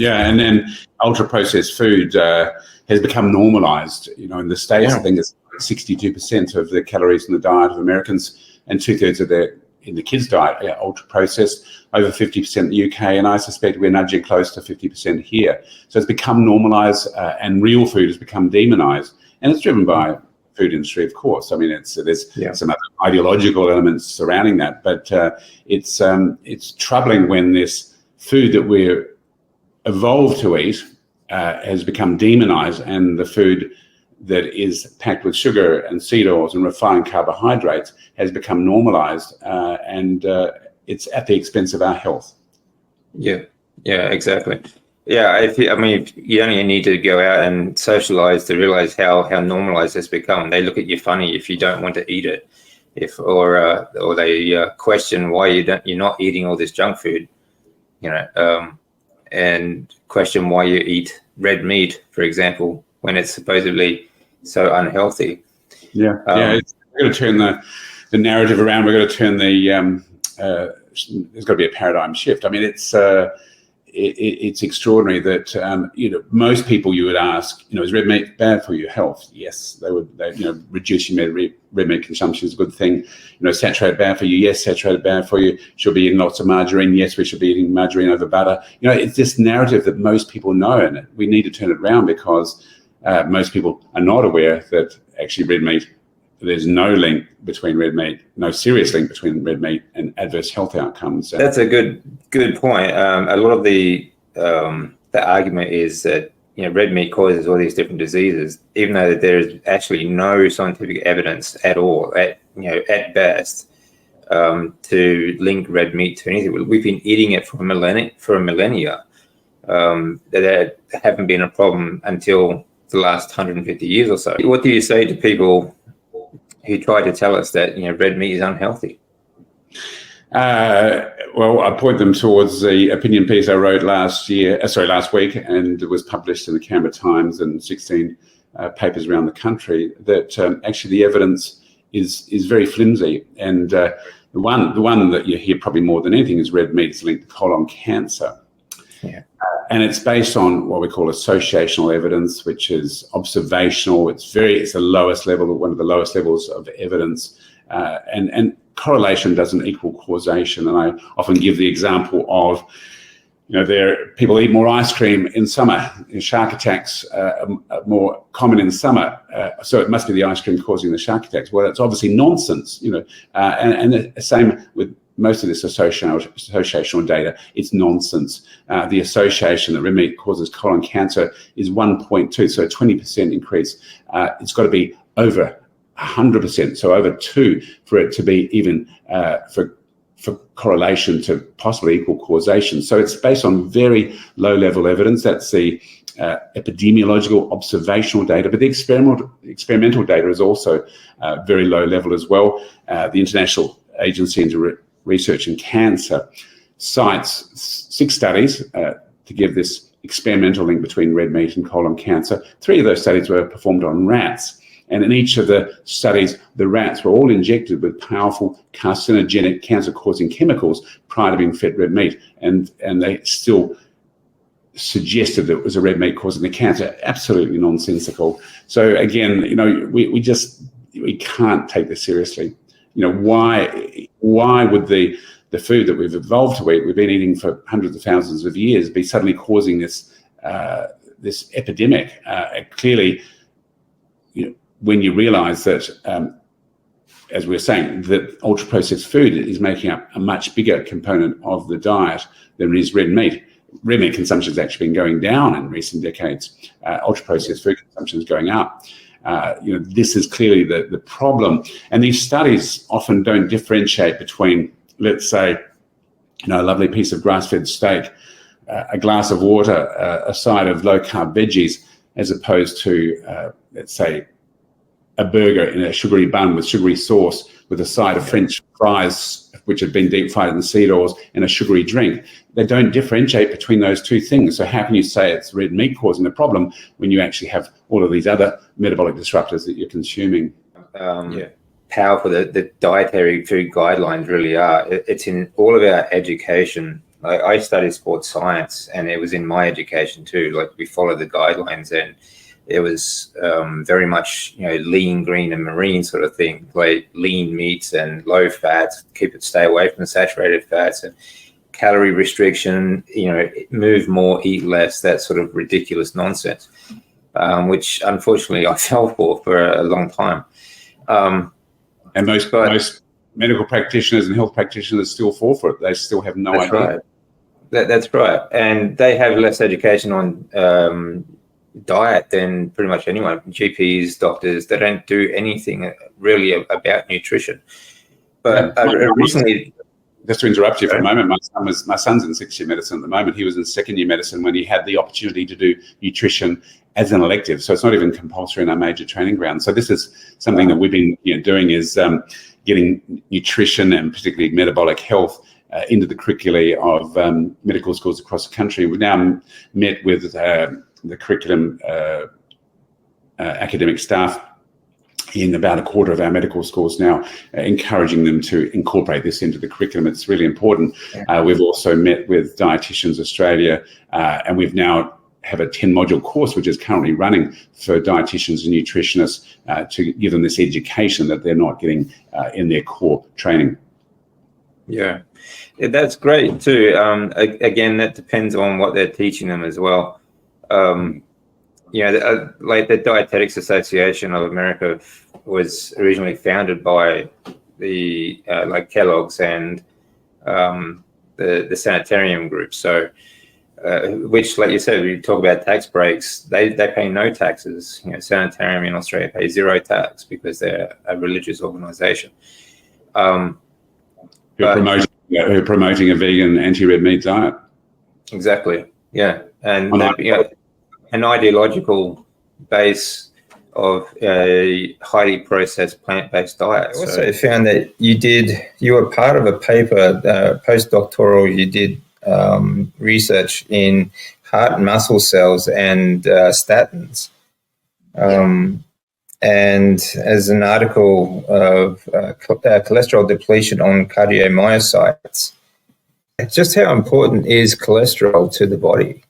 Yeah, and then ultra-processed food has become normalised. In the States, I think it's 62% of the calories in the diet of Americans, and 2/3 of in the kids' diet are ultra-processed, over 50% in the UK, and I suspect we're nudging close to 50% here. So it's become normalised, and real food has become demonised, and it's driven by food industry, of course. I mean, there's some other ideological elements surrounding that, but it's troubling when this food that we're evolved to eat has become demonized, and the food that is packed with sugar and seed oils and refined carbohydrates has become normalized, and it's at the expense of our health. Yeah, exactly. Yeah, I mean, you only need to go out and socialize to realize how normalized it's become. They look at you funny if you don't want to eat it, or they question why you're not eating all this junk food, and question why you eat red meat, for example, when it's supposedly so unhealthy. We're going to turn the narrative around. We're going to turn there's got to be a paradigm shift. I mean, it's extraordinary that most people you would ask, is red meat bad for your health? Yes, they would. Reducing red meat consumption is a good thing. Saturated bad for you? Yes, saturated bad for you. Should be eating lots of margarine? Yes, we should be eating margarine over butter. It's this narrative that most people know, and we need to turn it around, because most people are not aware that actually red meat, there's no link between red meat, no serious link between red meat and adverse health outcomes. That's a good point. A lot of the argument is that red meat causes all these different diseases, even though there's actually no scientific evidence at all, at best, to link red meat to anything. We've been eating it for millennia. That haven't been a problem until the last 150 years or so. What do you say to people who try to tell us that red meat is unhealthy? Well, I point them towards the opinion piece I wrote last week, and it was published in the Canberra Times and 16 papers around the country, that actually the evidence is very flimsy. And the one that you hear probably more than anything is red meat is linked to colon cancer. Yeah. And it's based on what we call associational evidence, which is observational. It's the lowest level, one of the lowest levels of evidence, and correlation doesn't equal causation. And I often give the example of, people eat more ice cream in summer. Shark attacks are more common in summer, so it must be the ice cream causing the shark attacks. Well, it's obviously nonsense, and the same with most of this associational data. It's nonsense. The association that red meat causes colon cancer is 1.2, so a 20% increase. It's got to be over 100%, so over 2 for it to be even for correlation to possibly equal causation. So it's based on very low-level evidence. That's the epidemiological observational data, but the experimental data is also very low level as well. The International Agency into Research in Cancer cites 6 studies to give this experimental link between red meat and colon cancer. 3 of those studies were performed on rats. And in each of the studies, the rats were all injected with powerful carcinogenic cancer-causing chemicals prior to being fed red meat. And they still suggested that it was a red meat causing the cancer. Absolutely nonsensical. So again, we can't take this seriously. Why would the food that we've evolved to eat, we've been eating for hundreds of thousands of years, be suddenly causing this epidemic? Clearly, when you realise that, as we were saying, that ultra-processed food is making up a much bigger component of the diet than is red meat. Red meat consumption has actually been going down in recent decades. Ultra-processed food consumption is going up. This is clearly the problem. And these studies often don't differentiate between, let's say, a lovely piece of grass-fed steak, a glass of water, a side of low-carb veggies, as opposed to, let's say, a burger in a sugary bun with sugary sauce with a side of French fries, which have been deep fried in seed oils, and a sugary drink. They don't differentiate between those 2 things. So how can you say it's red meat causing the problem when you actually have all of these other metabolic disruptors that you're consuming? Powerful the dietary food guidelines really are. It's in all of our education I studied sports science, and it was in my education too. Like, we followed the guidelines, and it was very much, lean, green, and marine sort of thing, like lean meats and low fats, stay away from the saturated fats, and calorie restriction, move more, eat less, that sort of ridiculous nonsense, which unfortunately I fell for a long time. And most medical practitioners and health practitioners still fall for it. They still have no idea. Right. That's right. And they have less education on diet than pretty much anyone. GPs, doctors, they don't do anything really about nutrition. But recently... Just to interrupt you for a moment, my son's in 6th year medicine at the moment. He was in 2nd year medicine when he had the opportunity to do nutrition as an elective. So it's not even compulsory in our major training grounds. So this is something that we've been doing, is getting nutrition and particularly metabolic health into the curricula of medical schools across the country. We've now met with the curriculum academic staff in about a quarter of our medical schools now, encouraging them to incorporate this into the curriculum. It's really important. We've also met with Dietitians Australia, and we've now have a 10-module course which is currently running for dietitians and nutritionists to give them this education that they're not getting in their core training. Yeah, that's great too. Again, that depends on what they're teaching them as well. Like the Dietetics Association of America was originally founded by the like Kellogg's and the sanitarium group. So, which, like you said, we talk about tax breaks. They pay no taxes. Sanitarium in Australia pays 0 tax because they're a religious organisation. Who are promoting a vegan, anti-red meat diet. Exactly. Yeah, and an ideological base of a highly processed plant-based diet. I also found that you were part of a paper, postdoctoral, you did research in heart and muscle cells and statins. And as an article of cholesterol depletion on cardiomyocytes, just how important is cholesterol to the body?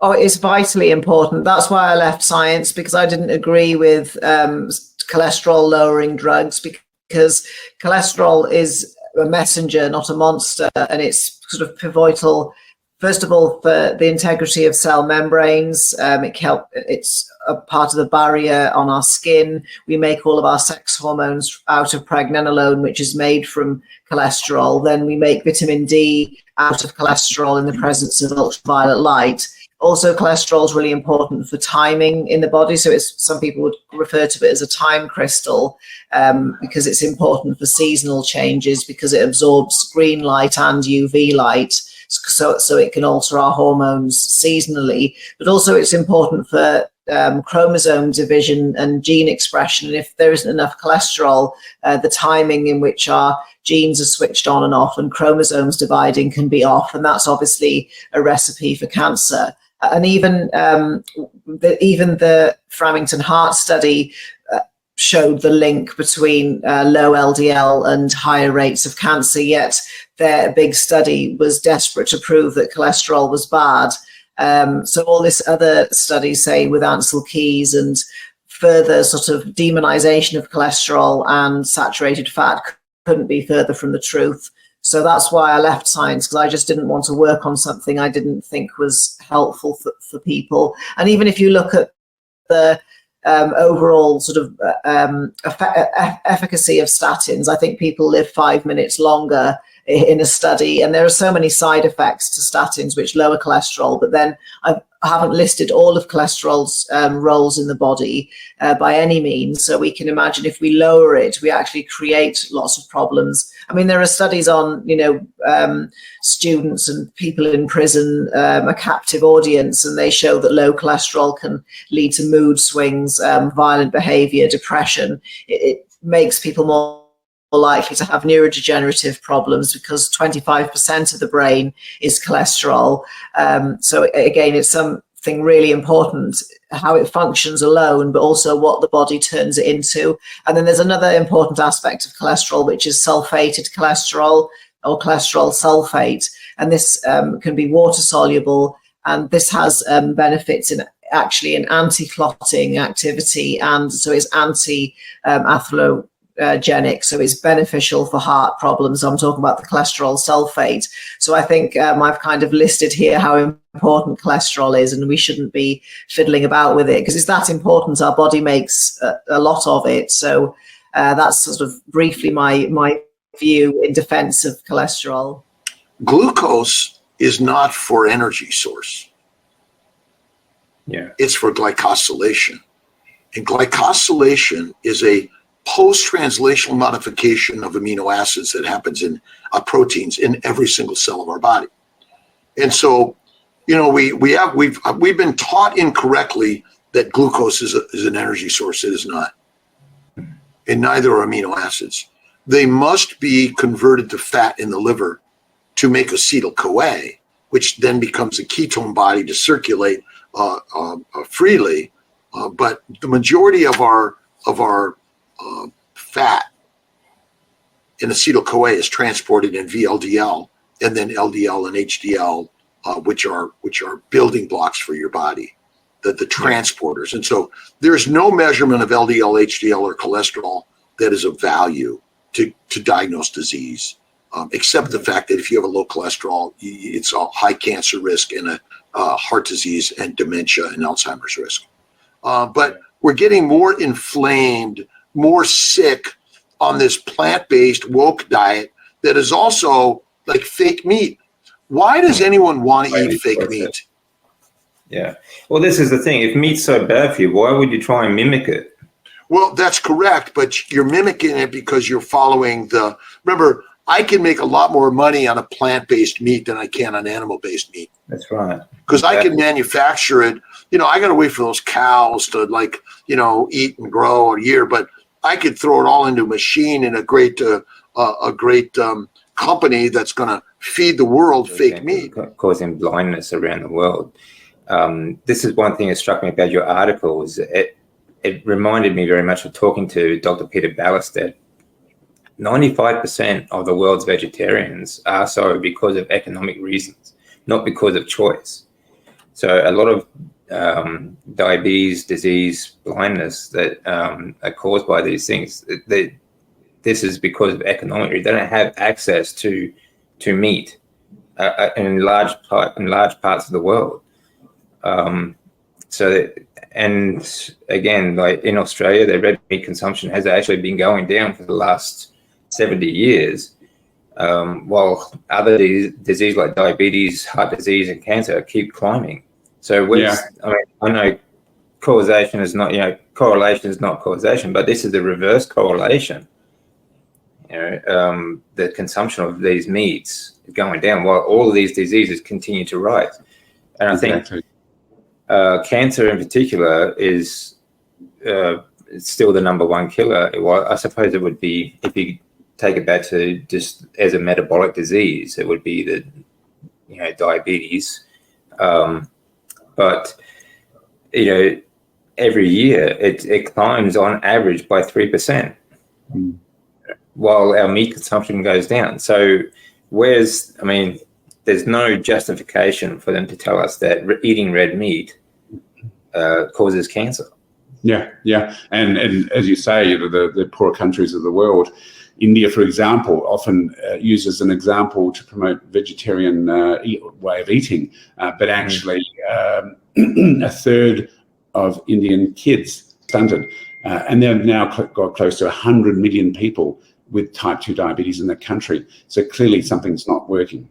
Oh, it's vitally important. That's why I left science, because I didn't agree with cholesterol-lowering drugs, because cholesterol is a messenger, not a monster, and it's sort of pivotal, first of all, for the integrity of cell membranes. It's a part of the barrier on our skin. We make all of our sex hormones out of pregnenolone, which is made from cholesterol. Then we make vitamin D out of cholesterol in the presence of ultraviolet light. Also, cholesterol is really important for timing in the body. So some people would refer to it as a time crystal, because it's important for seasonal changes, because it absorbs green light and UV light. So it can alter our hormones seasonally. But also it's important for chromosome division and gene expression. And if there isn't enough cholesterol, the timing in which our genes are switched on and off and chromosomes dividing can be off. And that's obviously a recipe for cancer. And even the Framingham Heart study showed the link between low LDL and higher rates of cancer, yet their big study was desperate to prove that cholesterol was bad. So all this other studies say with Ansel Keys and further sort of demonization of cholesterol and saturated fat couldn't be further from the truth. So that's why I left science, because I just didn't want to work on something I didn't think was helpful for people. And even if you look at the overall sort of efficacy of statins, I think people live 5 minutes longer in a study. And there are so many side effects to statins which lower cholesterol, but then I haven't listed all of cholesterol's roles in the body by any means. So we can imagine if we lower it, we actually create lots of problems. I mean, there are studies on, students and people in prison, a captive audience, and they show that low cholesterol can lead to mood swings, violent behavior, depression. It makes people more likely to have neurodegenerative problems because 25% of the brain is cholesterol. So again, it's something really important, how it functions alone, but also what the body turns it into. And then there's another important aspect of cholesterol, which is sulfated cholesterol. or cholesterol sulfate, and this can be water soluble, and this has benefits in anti-clotting activity, and so it's atherogenic, so it's beneficial for heart problems. I'm talking about the cholesterol sulfate. So I think I've kind of listed here how important cholesterol is, and we shouldn't be fiddling about with it because it's that important. Our body makes a lot of it. So that's sort of briefly my view in defense of cholesterol. Glucose is not for energy source. Yeah, it's for glycosylation. And glycosylation is a post-translational modification of amino acids that happens in proteins in every single cell of our body. And so, you know, we've been taught incorrectly that glucose is an energy source. It is not. And neither are amino acids. They must be converted to fat in the liver to make acetyl-CoA, which then becomes a ketone body to circulate freely, but the majority of our fat in acetyl-CoA is transported in VLDL, and then LDL and HDL, which are building blocks for your body, the transporters. And so there's no measurement of LDL, HDL, or cholesterol that is of value to diagnose disease, except the fact that if you have a low cholesterol, it's a high cancer risk and a heart disease and dementia and Alzheimer's risk. But we're getting more inflamed, more sick on this plant-based woke diet that is also like fake meat. Why does anyone want to eat fake meat? Yeah. Well, this is the thing. If meat's so bad for you, why would you try and mimic it? Well, that's correct, but you're mimicking it because you're following remember, I can make a lot more money on a plant-based meat than I can on animal-based meat. That's right. Because I can manufacture it. You know, I got to wait for those cows to eat and grow a year, but I could throw it all into a machine in a great company that's going to feed the world fake meat. Causing blindness around the world. This is one thing that struck me about your article. It reminded me very much of talking to Dr. Peter Ballestedt. 95% of the world's vegetarians are so because of economic reasons, not because of choice. So a lot of diabetes, disease, blindness that are caused by these things, this is because of economic reasons. They don't have access to meat in large parts of the world. And again, like in Australia, the red meat consumption has actually been going down for the last 70 years, while other diseases like diabetes, heart disease, and cancer keep climbing. So I know causation is not, correlation is not causation, but this is the reverse correlation. The consumption of these meats is going down while all of these diseases continue to rise. And I think cancer in particular is still the number one killer. Well, I suppose it would be, if you take it back to just as a metabolic disease, it would be the diabetes. But every year it climbs on average by 3%, while our meat consumption goes down. So there's no justification for them to tell us that eating red meat causes cancer. Yeah. And as you say, the poorer countries of the world, India, for example, often uses an example to promote vegetarian way of eating, but actually a third of Indian kids stunted, and they've now got close to 100 million people with type 2 diabetes in the country. So clearly something's not working.